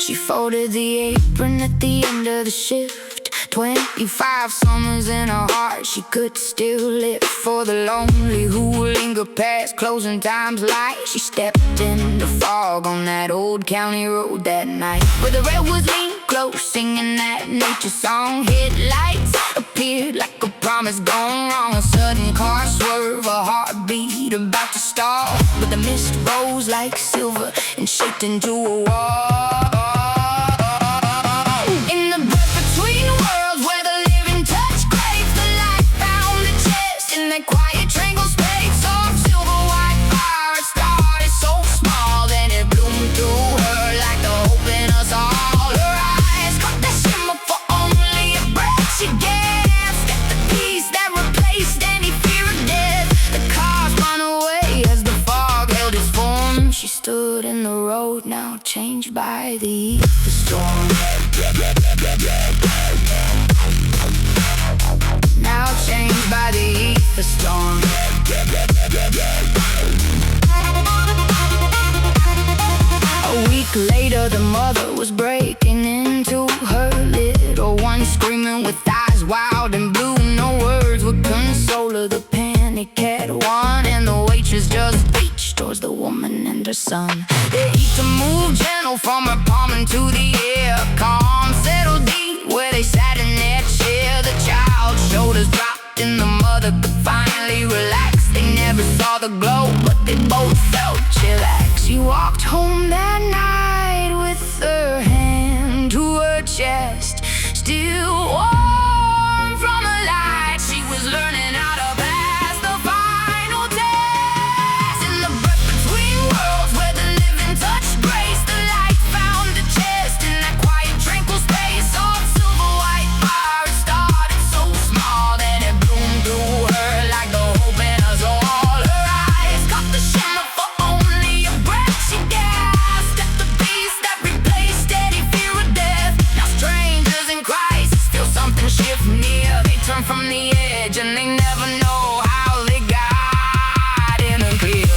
She folded the apron at the end of the shift. 25 summers in her heart she could still live. For the lonely who linger past closing time's light, she stepped in the fog on that old county road that night, where the redwoods leaned close, singing that nature song. Headlights appeared like a promise gone wrong. A sudden car swerve, a heartbeat about to stall, but the mist rose like silver and shaped into a wall. In the breath between worlds, where the living touch graves, the light found a chest in that quiet, tranquil space. Soft silver white fire started so small, then it bloomed through her like the hope in us all. Her eyes caught that shimmer for only a breath. She gasped at the peace that replaced any fear of death. The car spun away as the fog held its form. She stood in the road, now changed by the heat, the storm. Now changed by the heat, the storm. A week later the mother was breaking into her little one, screaming with eyes wild and blue. No words would console her, the panic had won, and the waitress just reached towards the woman and her son. They each moved gentle from her palm into the air. Calm settled deep where they sat in their chair. The child's shoulders dropped and the mother could finally relax. They never saw the glow, but they both felt chillax. She walked home that night with her hand to her chest, still warm from the light. She was learning how to pass the final test. In the breath between worlds, where the living touch grace, the light found a chest in that quiet, tranquil space. Soft silver white fire started so small, then it bloomed through her like the hope in us all. Her eyes caught the shimmer for only a breath. She gasped at the peace that replaced any fear of death. Now strangers in crisis feel something shift near. They turn from the edge and they never know how they got in a clear.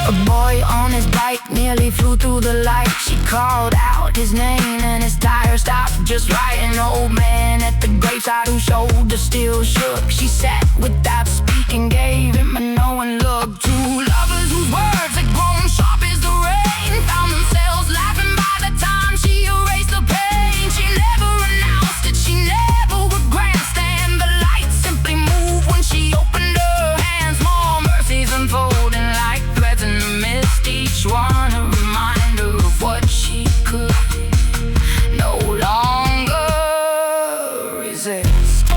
A boy on his bike nearly flew through the light. She called out his name and his tire stopped just right. An old man at the graveside whose shoulder still shook. She sat without speaking, gave him a knowing look. Two lovers whose words had grown sharp as the rain found themselves laughing by the time she erased the pain. She never announced it, she never would grandstand. The light simply moved when she opened her hands. More mercies unfolding like threads in the mist, each one a reminder of what she could no longer resist.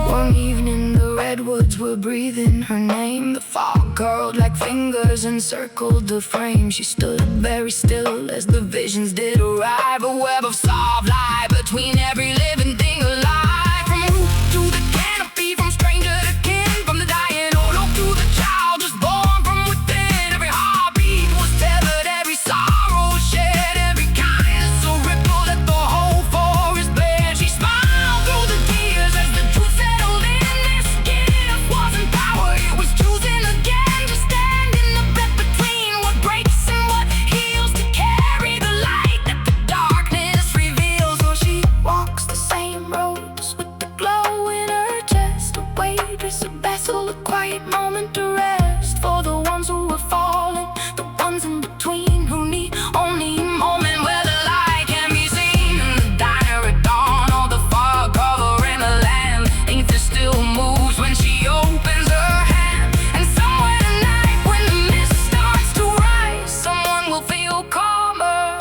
One evening the redwoods were breathing her name. The fog curled like fingers and circled the frame. She stood very still as the visions did arrive. A web of soft light between every living thing alive. From roof to the canopy, from stranger to kin, from the dying old oak to the child just born from within. Every heartbeat was tethered, every sorrow shared, every kindness so rippled that the whole forest bared. She smiled through the tears as the truth settled in. This gift wasn't power, it was choosing again to stand in the breath between what breaks and what heals, to carry the light that the darkness reveals. Or she walks the same roads with the glow in her chest, a waitress, a vessel, a quiet moment to rest. For the ones who are falling, the ones in between who need only a moment where the light can be seen. In the diner at dawn, or the fog covering the land, ether still moves when she opens her hand. And somewhere tonight, when the mist starts to rise, someone will feel calmer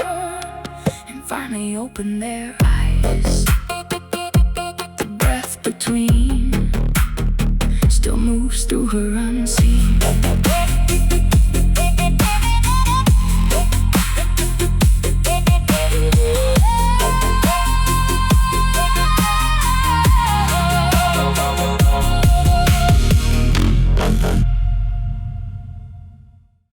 and finally open their eyes. The breath between still moves through her unseen.